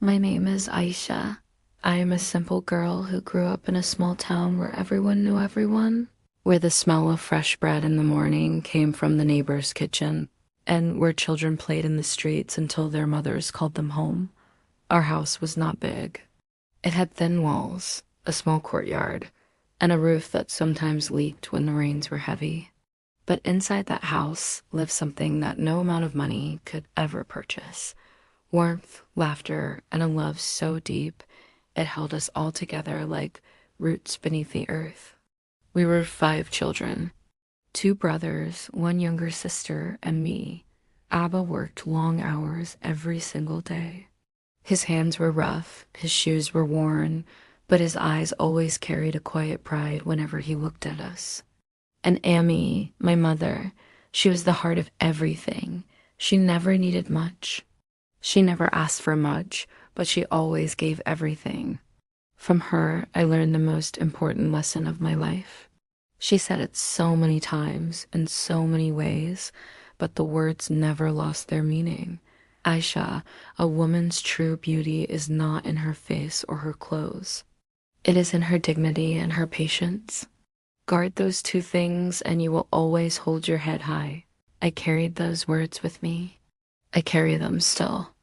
My name is Aisha. I am a simple girl who grew up in a small town where everyone knew everyone, where the smell of fresh bread in the morning came from the neighbor's kitchen, and where children played in the streets until their mothers called them home. Our house was not big. It had thin walls, a small courtyard, and a roof that sometimes leaked when the rains were heavy. But inside that house lived something that no amount of money could ever purchase: warmth, laughter, and a love so deep it held us all together like roots beneath the earth. We were five children, two brothers, one younger sister, and me. Abba worked long hours every single day. His hands were rough, his shoes were worn, but his eyes always carried a quiet pride whenever he looked at us. And Amy, my mother, she was the heart of everything. She never needed much. She never asked for much, but she always gave everything. From her, I learned the most important lesson of my life. She said it so many times in so many ways, but the words never lost their meaning. Aisha, a woman's true beauty is not in her face or her clothes. It is in her dignity and her patience. Guard those two things and you will always hold your head high. I carried those words with me. I carry them still.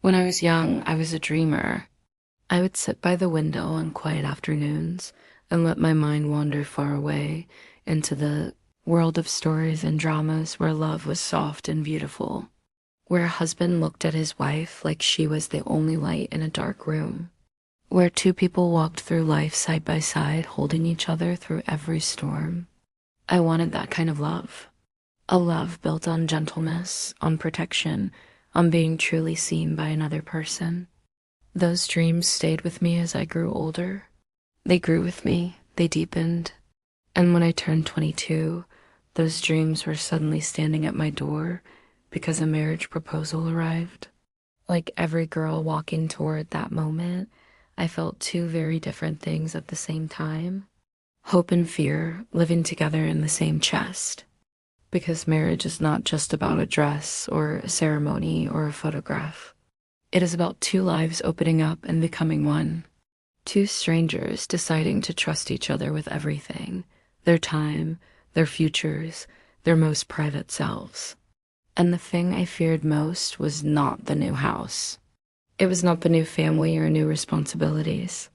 When I was young, I was a dreamer. I would sit by the window on quiet afternoons and let my mind wander far away into the world of stories and dramas where love was soft and beautiful, where a husband looked at his wife like she was the only light in a dark room, where two people walked through life side by side, holding each other through every storm. I wanted that kind of love. A love built on gentleness, on protection, on being truly seen by another person. Those dreams stayed with me as I grew older. They grew with me, they deepened. And when I turned 22, those dreams were suddenly standing at my door because a marriage proposal arrived. Like every girl walking toward that moment, I felt two very different things at the same time. Hope and fear living together in the same chest. Because marriage is not just about a dress or a ceremony or a photograph. It is about two lives opening up and becoming one. Two strangers deciding to trust each other with everything, their time, their futures, their most private selves. And the thing I feared most was not the new house. It was not the new family or new responsibilities.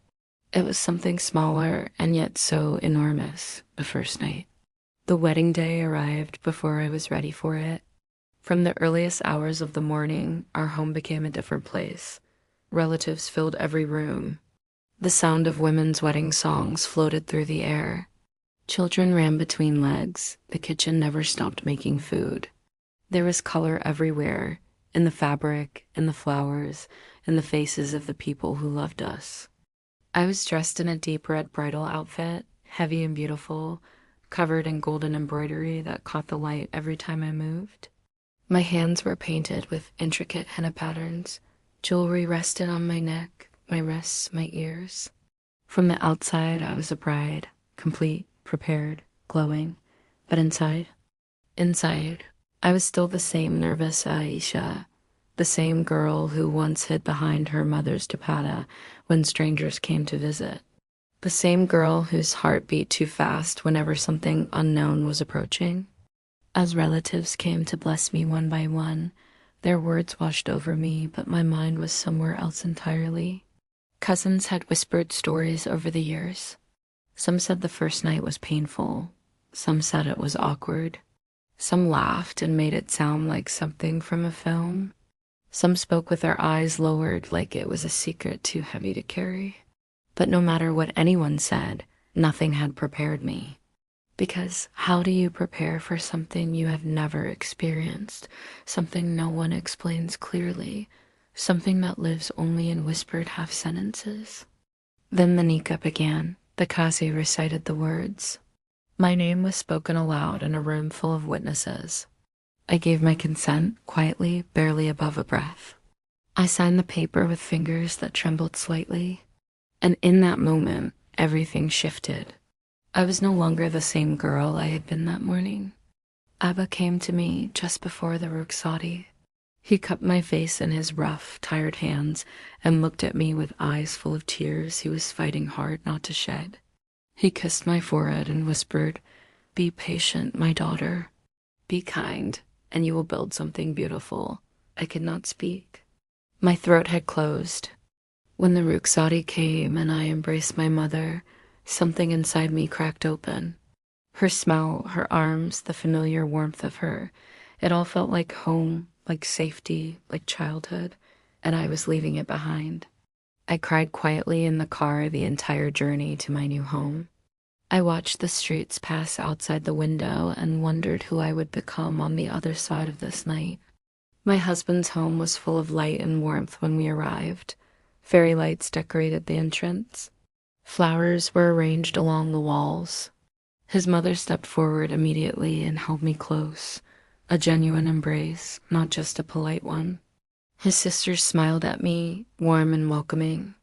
It was something smaller and yet so enormous: the first night. The wedding day arrived before I was ready for it. From the earliest hours of the morning, our home became a different place. Relatives filled every room. The sound of women's wedding songs floated through the air. Children ran between legs. The kitchen never stopped making food. There was color everywhere, in the fabric, in the flowers, in the faces of the people who loved us. I was dressed in a deep red bridal outfit, heavy and beautiful, covered in golden embroidery that caught the light every time I moved. My hands were painted with intricate henna patterns. Jewelry rested on my neck, my wrists, my ears. From the outside, I was a bride, complete, prepared, glowing. But inside, I was still the same nervous Aisha, the same girl who once hid behind her mother's dupatta when strangers came to visit. The same girl whose heart beat too fast whenever something unknown was approaching. As relatives came to bless me one by one, their words washed over me, but my mind was somewhere else entirely. Cousins had whispered stories over the years. Some said the first night was painful. Some said it was awkward. Some laughed and made it sound like something from a film. Some spoke with their eyes lowered like it was a secret too heavy to carry. But no matter what anyone said, nothing had prepared me. Because how do you prepare for something you have never experienced, something no one explains clearly, something that lives only in whispered half-sentences? Then the nikah began. The Qazi recited the words. My name was spoken aloud in a room full of witnesses. I gave my consent, quietly, barely above a breath. I signed the paper with fingers that trembled slightly. And in that moment, everything shifted. I was no longer the same girl I had been that morning. Abba came to me just before the Rukhsati. He cupped my face in his rough, tired hands and looked at me with eyes full of tears he was fighting hard not to shed. He kissed my forehead and whispered, "Be patient, my daughter. Be kind, and you will build something beautiful." I could not speak. My throat had closed. When the Ruxati came and I embraced my mother, something inside me cracked open. Her smell, her arms, the familiar warmth of her, it all felt like home, like safety, like childhood, and I was leaving it behind. I cried quietly in the car the entire journey to my new home. I watched the streets pass outside the window and wondered who I would become on the other side of this night. My husband's home was full of light and warmth when we arrived. Fairy lights decorated the entrance. Flowers were arranged along the walls. His mother stepped forward immediately and held me close, a genuine embrace, not just a polite one. His sisters smiled at me, warm and welcoming.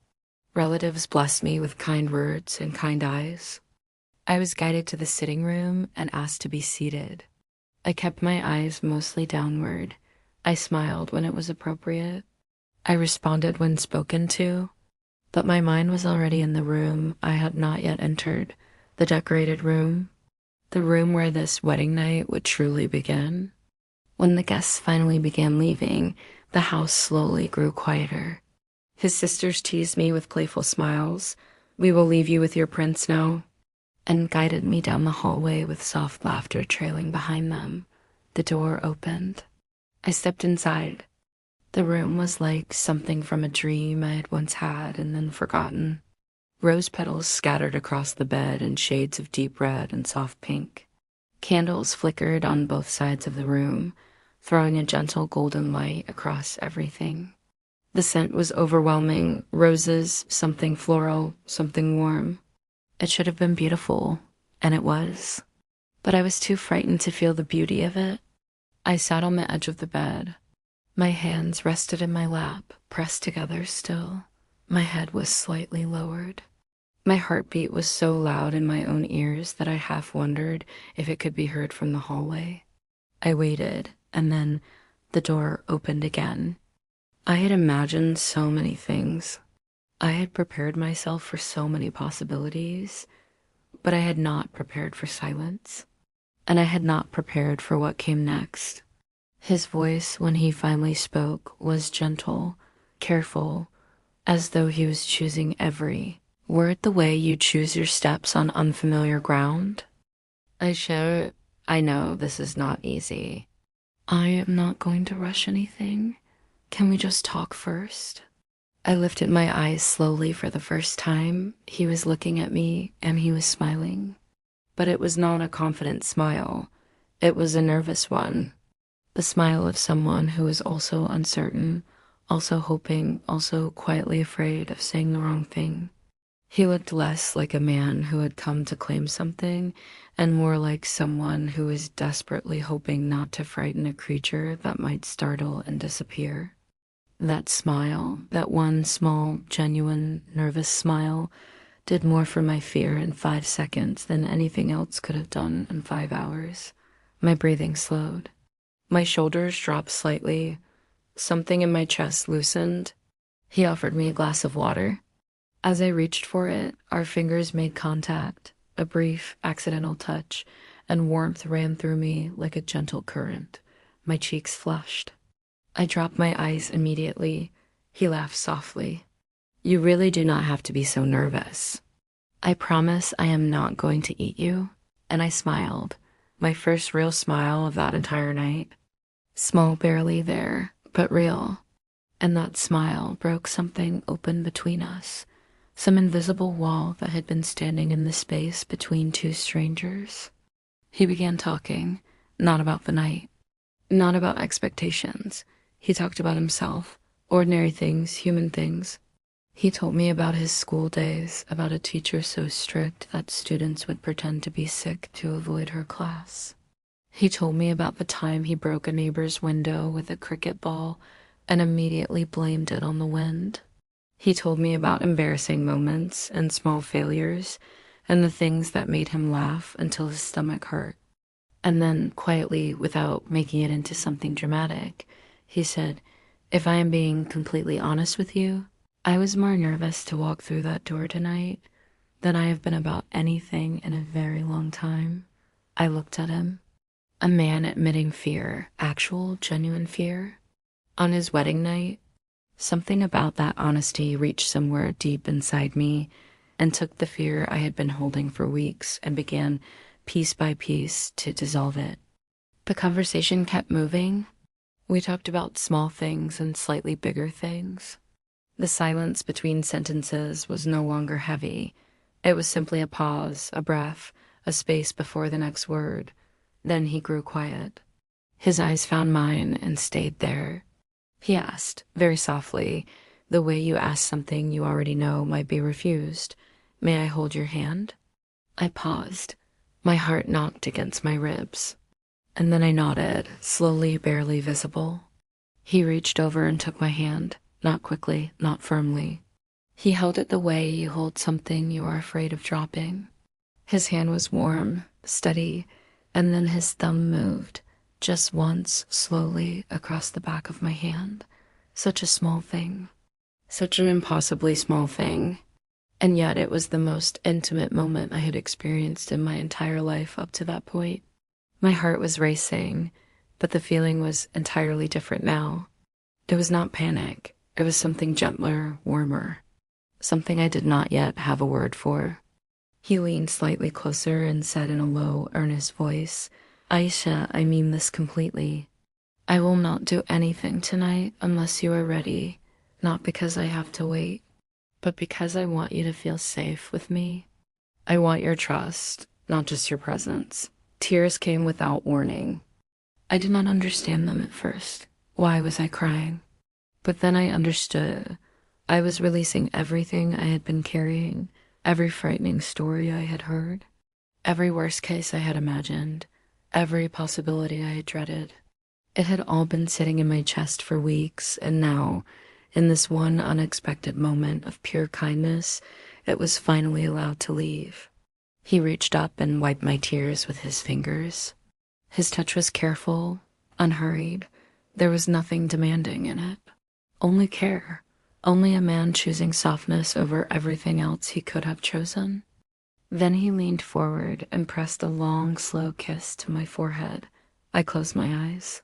Relatives blessed me with kind words and kind eyes. I was guided to the sitting room and asked to be seated. I kept my eyes mostly downward. I smiled when it was appropriate. I responded when spoken to, but my mind was already in the room I had not yet entered, the decorated room, the room where this wedding night would truly begin. When the guests finally began leaving, the house slowly grew quieter. His sisters teased me with playful smiles. "We will leave you with your prince now," and guided me down the hallway with soft laughter trailing behind them. The door opened. I stepped inside. The room was like something from a dream I had once had and then forgotten. Rose petals scattered across the bed in shades of deep red and soft pink. Candles flickered on both sides of the room, throwing a gentle golden light across everything. The scent was overwhelming. Roses, something floral, something warm. It should have been beautiful, and it was. But I was too frightened to feel the beauty of it. I sat on the edge of the bed. My hands rested in my lap, pressed together still. My head was slightly lowered. My heartbeat was so loud in my own ears that I half wondered if it could be heard from the hallway. I waited, and then the door opened again. I had imagined so many things. I had prepared myself for so many possibilities, but I had not prepared for silence, and I had not prepared for what came next. His voice, when he finally spoke, was gentle, careful, as though he was choosing every word the way you choose your steps on unfamiliar ground. I know this is not easy. I am not going to rush anything. Can we just talk first? I lifted my eyes slowly for the first time. He was looking at me and he was smiling. But it was not a confident smile. It was a nervous one. The smile of someone who is also uncertain, also hoping, also quietly afraid of saying the wrong thing. He looked less like a man who had come to claim something and more like someone who was desperately hoping not to frighten a creature that might startle and disappear. That smile, that one small, genuine, nervous smile, did more for my fear in 5 seconds than anything else could have done in 5 hours. My breathing slowed. My shoulders dropped slightly. Something in my chest loosened. He offered me a glass of water. As I reached for it, our fingers made contact, a brief, accidental touch, and warmth ran through me like a gentle current. My cheeks flushed. I dropped my eyes immediately. He laughed softly. "You really do not have to be so nervous. I promise I am not going to eat you." And I smiled, my first real smile of that entire night. Small barely there, but real. And that smile broke something open between us, some invisible wall that had been standing in the space between two strangers. He began talking, not about the night, not about expectations. He talked about himself, ordinary things, human things. He told me about his school days, about a teacher so strict that students would pretend to be sick to avoid her class. He told me about the time he broke a neighbor's window with a cricket ball and immediately blamed it on the wind. He told me about embarrassing moments and small failures and the things that made him laugh until his stomach hurt. And then, quietly, without making it into something dramatic, He said, "If I am being completely honest with you, I was more nervous to walk through that door tonight than I have been about anything in a very long time." I looked at him. A man admitting fear, actual, genuine fear. On his wedding night, something about that honesty reached somewhere deep inside me and took the fear I had been holding for weeks and began, piece by piece, to dissolve it. The conversation kept moving. We talked about small things and slightly bigger things. The silence between sentences was no longer heavy. It was simply a pause, a breath, a space before the next word. Then he grew quiet. His eyes found mine and stayed there. He asked, very softly, the way you ask something you already know might be refused, "May I hold your hand?" I paused. My heart knocked against my ribs. And then I nodded, slowly, barely visible. He reached over and took my hand, not quickly, not firmly. He held it the way you hold something you are afraid of dropping. His hand was warm, steady, and then his thumb moved, just once, slowly, across the back of my hand. Such a small thing. Such an impossibly small thing. And yet it was the most intimate moment I had experienced in my entire life up to that point. My heart was racing, but the feeling was entirely different now. It was not panic. It was something gentler, warmer. Something I did not yet have a word for. He leaned slightly closer and said in a low, earnest voice, "Aisha, I mean this completely. I will not do anything tonight unless you are ready, not because I have to wait, but because I want you to feel safe with me. I want your trust, not just your presence." Tears came without warning. I did not understand them at first. Why was I crying? But then I understood. I was releasing everything I had been carrying, every frightening story I had heard, every worst case I had imagined, every possibility I had dreaded. It had all been sitting in my chest for weeks, and now, in this one unexpected moment of pure kindness, it was finally allowed to leave. He reached up and wiped my tears with his fingers. His touch was careful, unhurried. There was nothing demanding in it. Only care. Only a man choosing softness over everything else he could have chosen. Then he leaned forward and pressed a long, slow kiss to my forehead. I closed my eyes.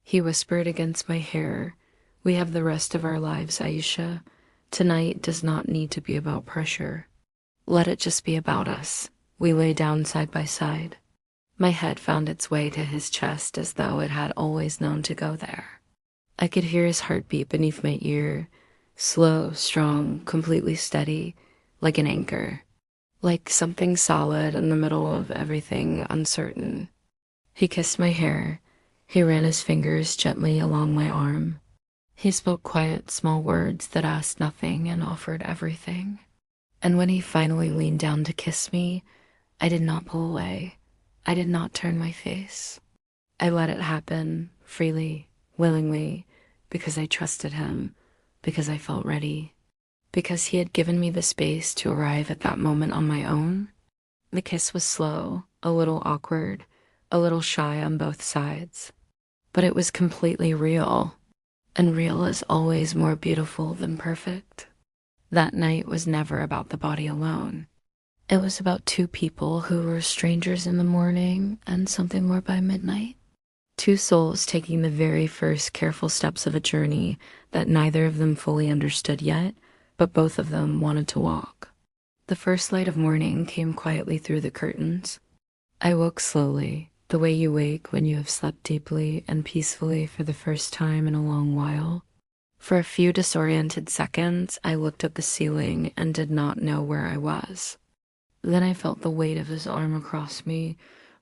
He whispered against my hair, "We have the rest of our lives, Aisha. Tonight does not need to be about pressure. Let it just be about us." We lay down side by side. My head found its way to his chest as though it had always known to go there. I could hear his heartbeat beneath my ear, slow, strong, completely steady, like an anchor, like something solid in the middle of everything uncertain. He kissed my hair. He ran his fingers gently along my arm. He spoke quiet, small words that asked nothing and offered everything. And when he finally leaned down to kiss me, I did not pull away. I did not turn my face. I let it happen, freely, willingly, because I trusted him, because I felt ready, because he had given me the space to arrive at that moment on my own. The kiss was slow, a little awkward, a little shy on both sides, but it was completely real, and real is always more beautiful than perfect. That night was never about the body alone. It was about two people who were strangers in the morning and something more by midnight. Two souls taking the very first careful steps of a journey that neither of them fully understood yet, but both of them wanted to walk. The first light of morning came quietly through the curtains. I woke slowly, the way you wake when you have slept deeply and peacefully for the first time in a long while. For a few disoriented seconds, I looked at the ceiling and did not know where I was. Then I felt the weight of his arm across me,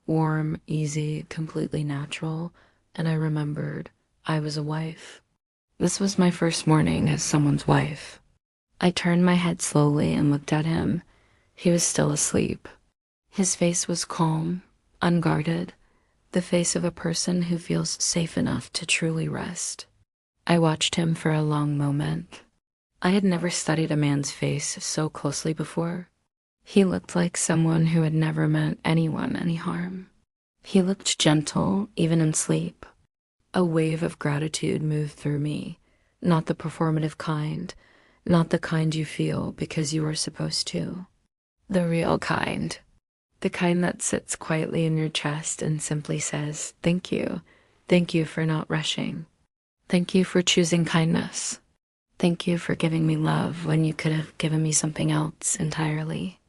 warm, easy, completely natural, and I remembered I was a wife. This was my first morning as someone's wife. I turned my head slowly and looked at him. He was still asleep. His face was calm, unguarded, the face of a person who feels safe enough to truly rest. I watched him for a long moment. I had never studied a man's face so closely before. He looked like someone who had never meant anyone any harm. He looked gentle, even in sleep. A wave of gratitude moved through me, not the performative kind, not the kind you feel because you are supposed to. The real kind. The kind that sits quietly in your chest and simply says, "Thank you. Thank you for not rushing. Thank you for choosing kindness. Thank you for giving me love when you could have given me something else entirely."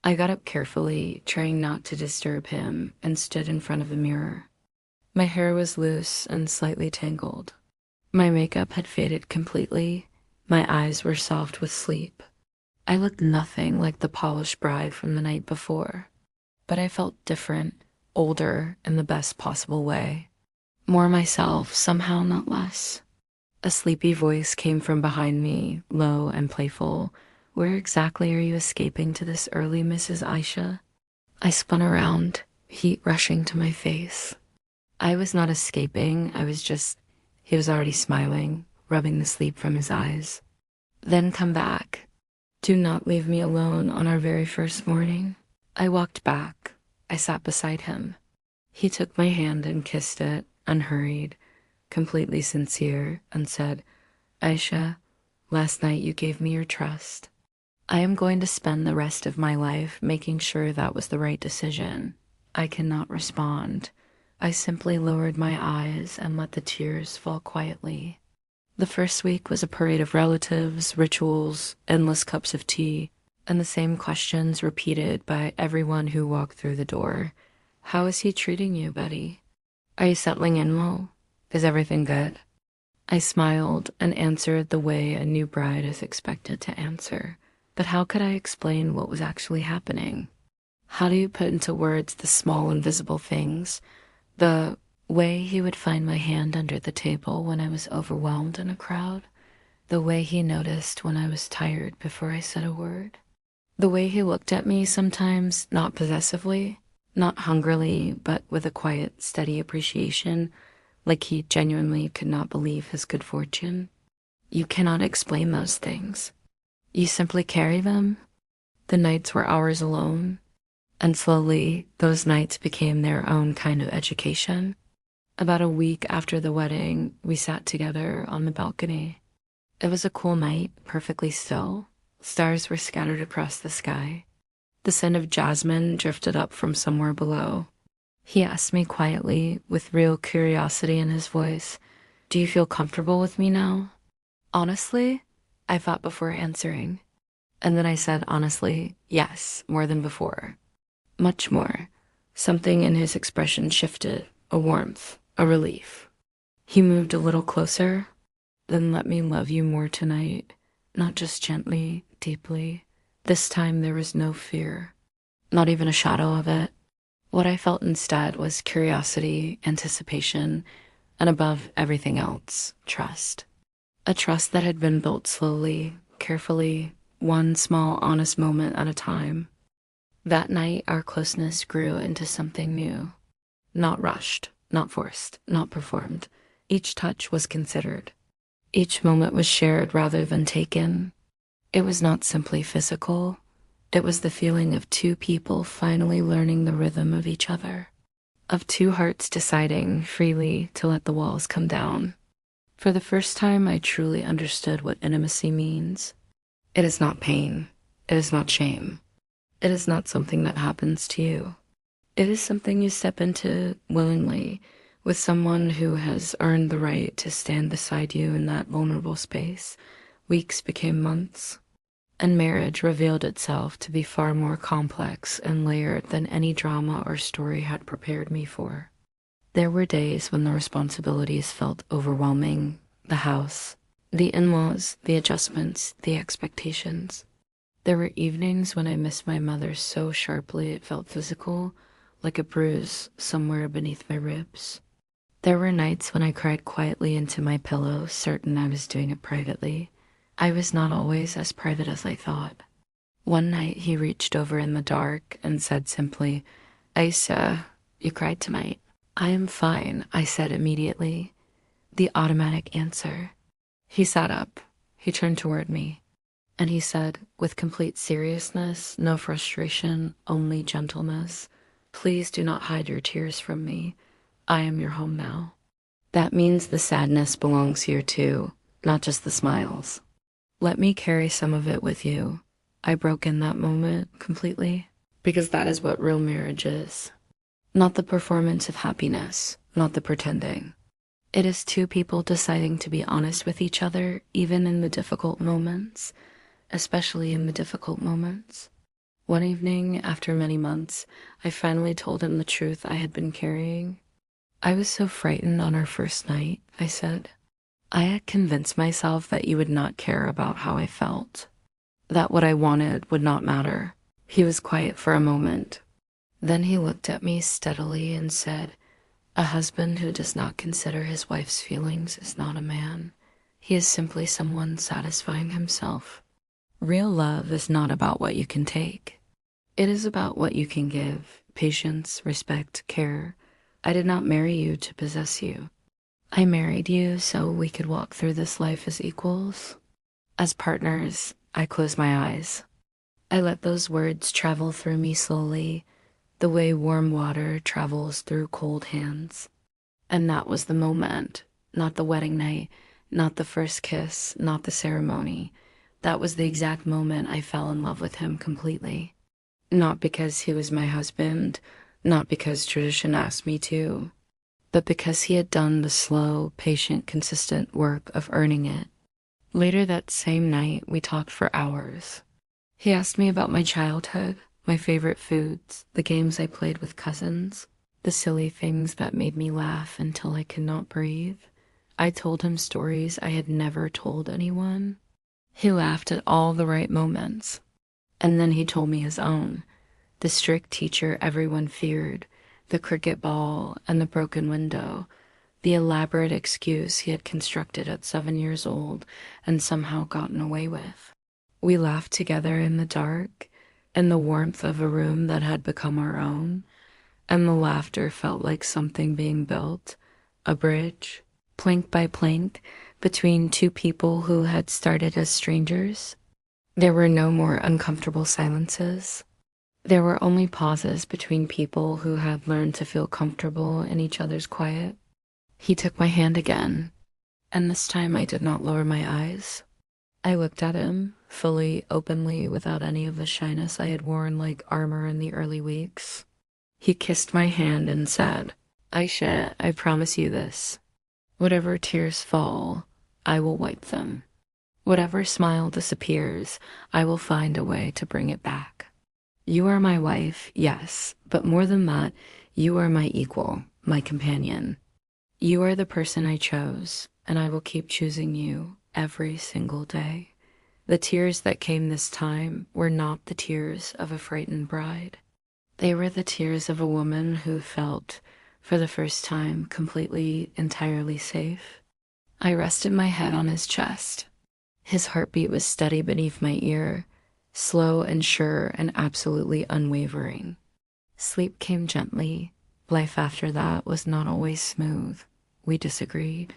I got up carefully, trying not to disturb him, and stood in front of the mirror. My hair was loose and slightly tangled. My makeup had faded completely. My eyes were soft with sleep. I looked nothing like the polished bride from the night before, but I felt different, older in the best possible way. More myself, somehow not less. A sleepy voice came from behind me, low and playful. "Where exactly are you escaping to this early, Mrs. Aisha?" I spun around, heat rushing to my face. I was not escaping, he was already smiling, rubbing the sleep from his eyes. "Then come back. Do not leave me alone on our very first morning." I walked back. I sat beside him. He took my hand and kissed it, unhurried, completely sincere, and said, "Aisha, last night you gave me your trust. I am going to spend the rest of my life making sure that was the right decision." I cannot respond. I simply lowered my eyes and let the tears fall quietly. The first week was a parade of relatives, rituals, endless cups of tea, and the same questions repeated by everyone who walked through the door. "How is he treating you, Betty? Are you settling in well? Is everything good?" I smiled and answered the way a new bride is expected to answer. But how could I explain what was actually happening? How do you put into words the small invisible things? The way he would find my hand under the table when I was overwhelmed in a crowd. The way he noticed when I was tired before I said a word. The way he looked at me sometimes, not possessively, not hungrily, but with a quiet, steady appreciation, like he genuinely could not believe his good fortune. You cannot explain those things. You simply carry them. The nights were ours alone, and slowly those nights became their own kind of education. About a week after the wedding, we sat together on the balcony. It was a cool night, perfectly still. Stars were scattered across the sky. The scent of jasmine drifted up from somewhere below. He asked me quietly, with real curiosity in his voice, "Do you feel comfortable with me now?" Honestly, I thought before answering. And then I said honestly, yes, more than before. Much more. Something in his expression shifted, a warmth, a relief. He moved a little closer. "Then let me love you more tonight, not just gently, deeply." This time there was no fear, not even a shadow of it. What I felt instead was curiosity, anticipation, and above everything else, trust. A trust that had been built slowly, carefully, one small, honest moment at a time. That night, our closeness grew into something new. Not rushed, not forced, not performed. Each touch was considered. Each moment was shared rather than taken. It was not simply physical. It was the feeling of two people finally learning the rhythm of each other. Of two hearts deciding freely to let the walls come down. For the first time, I truly understood what intimacy means. It is not pain. It is not shame. It is not something that happens to you. It is something you step into willingly with someone who has earned the right to stand beside you in that vulnerable space. Weeks became months, and marriage revealed itself to be far more complex and layered than any drama or story had prepared me for. There were days when the responsibilities felt overwhelming. The house, the in-laws, the adjustments, the expectations. There were evenings when I missed my mother so sharply it felt physical, like a bruise somewhere beneath my ribs. There were nights when I cried quietly into my pillow, certain I was doing it privately. I was not always as private as I thought. One night he reached over in the dark and said simply, "Aisha, you cried tonight." "I am fine," I said immediately. The automatic answer. He sat up. He turned toward me. And he said, with complete seriousness, no frustration, only gentleness, "Please do not hide your tears from me. I am your home now." That means the sadness belongs here too, not just the smiles. Let me carry some of it with you. I broke in that moment completely, because that is what real marriage is. Not the performance of happiness, not the pretending. It is two people deciding to be honest with each other, even in the difficult moments, especially in the difficult moments. One evening, after many months, I finally told him the truth I had been carrying. I was so frightened on our first night, I said. I had convinced myself that you would not care about how I felt, that what I wanted would not matter. He was quiet for a moment. Then he looked at me steadily and said, "A husband who does not consider his wife's feelings is not a man. He is simply someone satisfying himself. Real love is not about what you can take. It is about what you can give: patience, respect, care. I did not marry you to possess you. I married you so we could walk through this life as equals, as partners." I closed my eyes. I let those words travel through me slowly, the way warm water travels through cold hands. And that was the moment, not the wedding night, not the first kiss, not the ceremony. That was the exact moment I fell in love with him completely. Not because he was my husband, not because tradition asked me to, but because he had done the slow, patient, consistent work of earning it. Later that same night, we talked for hours. He asked me about my childhood, my favorite foods, the games I played with cousins, the silly things that made me laugh until I could not breathe. I told him stories I had never told anyone. He laughed at all the right moments. And then he told me his own, the strict teacher everyone feared, the cricket ball and the broken window, the elaborate excuse he had constructed at 7 years old and somehow gotten away with. We laughed together in the dark, in the warmth of a room that had become our own, and the laughter felt like something being built, a bridge, plank by plank, between two people who had started as strangers. There were no more uncomfortable silences. There were only pauses between people who had learned to feel comfortable in each other's quiet. He took my hand again, and this time I did not lower my eyes. I looked at him, fully, openly, without any of the shyness I had worn like armor in the early weeks. He kissed my hand and said, "Aisha, I promise you this. Whatever tears fall, I will wipe them. Whatever smile disappears, I will find a way to bring it back. You are my wife, yes, but more than that, you are my equal, my companion. You are the person I chose, and I will keep choosing you every single day." The tears that came this time were not the tears of a frightened bride. They were the tears of a woman who felt, for the first time, completely, entirely safe. I rested my head on his chest. His heartbeat was steady beneath my ear, slow and sure and absolutely unwavering. Sleep came gently. Life after that was not always smooth. We disagreed.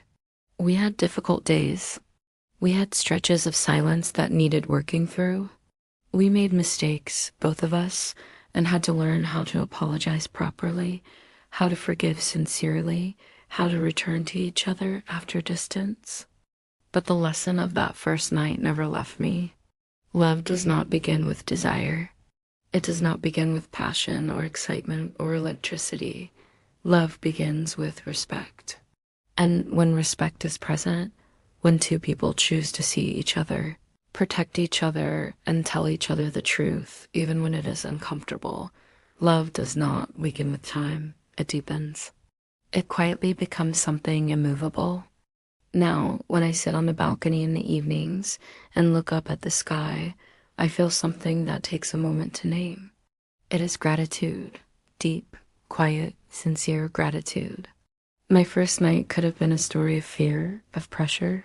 We had difficult days. We had stretches of silence that needed working through. We made mistakes, both of us, and had to learn how to apologize properly, how to forgive sincerely, how to return to each other after distance. But the lesson of that first night never left me. Love does not begin with desire. It does not begin with passion or excitement or electricity. Love begins with respect. And when respect is present, when two people choose to see each other, protect each other, and tell each other the truth, even when it is uncomfortable, love does not weaken with time. It deepens. It quietly becomes something immovable. Now, when I sit on the balcony in the evenings and look up at the sky, I feel something that takes a moment to name. It is gratitude, deep, quiet, sincere gratitude. My first night could have been a story of fear, of pressure,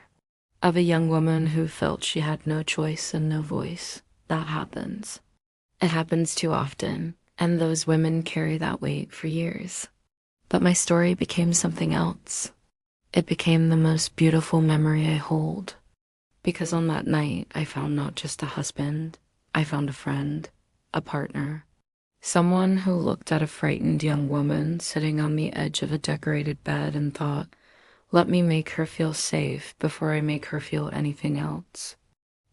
of a young woman who felt she had no choice and no voice. That happens. It happens too often, and those women carry that weight for years. But my story became something else. It became the most beautiful memory I hold. Because on that night, I found not just a husband, I found a friend, a partner. Someone who looked at a frightened young woman sitting on the edge of a decorated bed and thought, Let me make her feel safe before I make her feel anything else.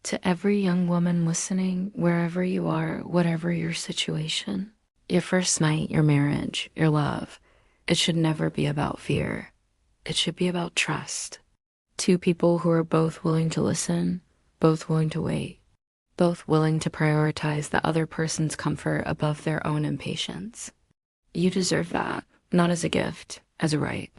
To every young woman listening, wherever you are, whatever your situation, your first night, your marriage, your love, it should never be about fear. It should be about trust. Two people who are both willing to listen, both willing to wait, both willing to prioritize the other person's comfort above their own impatience. You deserve that, not as a gift, as a right.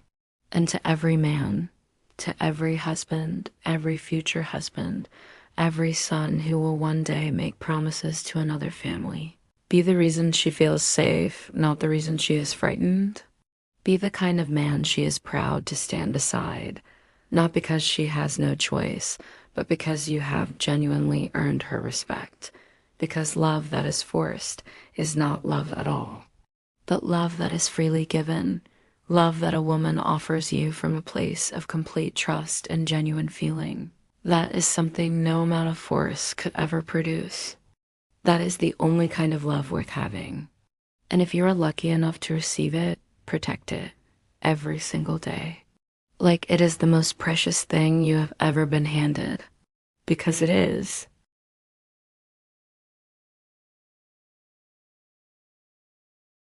And to every man, to every husband, every future husband, every son who will one day make promises to another family, be the reason she feels safe, not the reason she is frightened. Be the kind of man she is proud to stand beside, not because she has no choice, but because you have genuinely earned her respect. Because love that is forced is not love at all, but love that is freely given, love that a woman offers you from a place of complete trust and genuine feeling. That is something no amount of force could ever produce. That is the only kind of love worth having. And if you are lucky enough to receive it, protect it every single day. Like it is the most precious thing you have ever been handed. Because it is.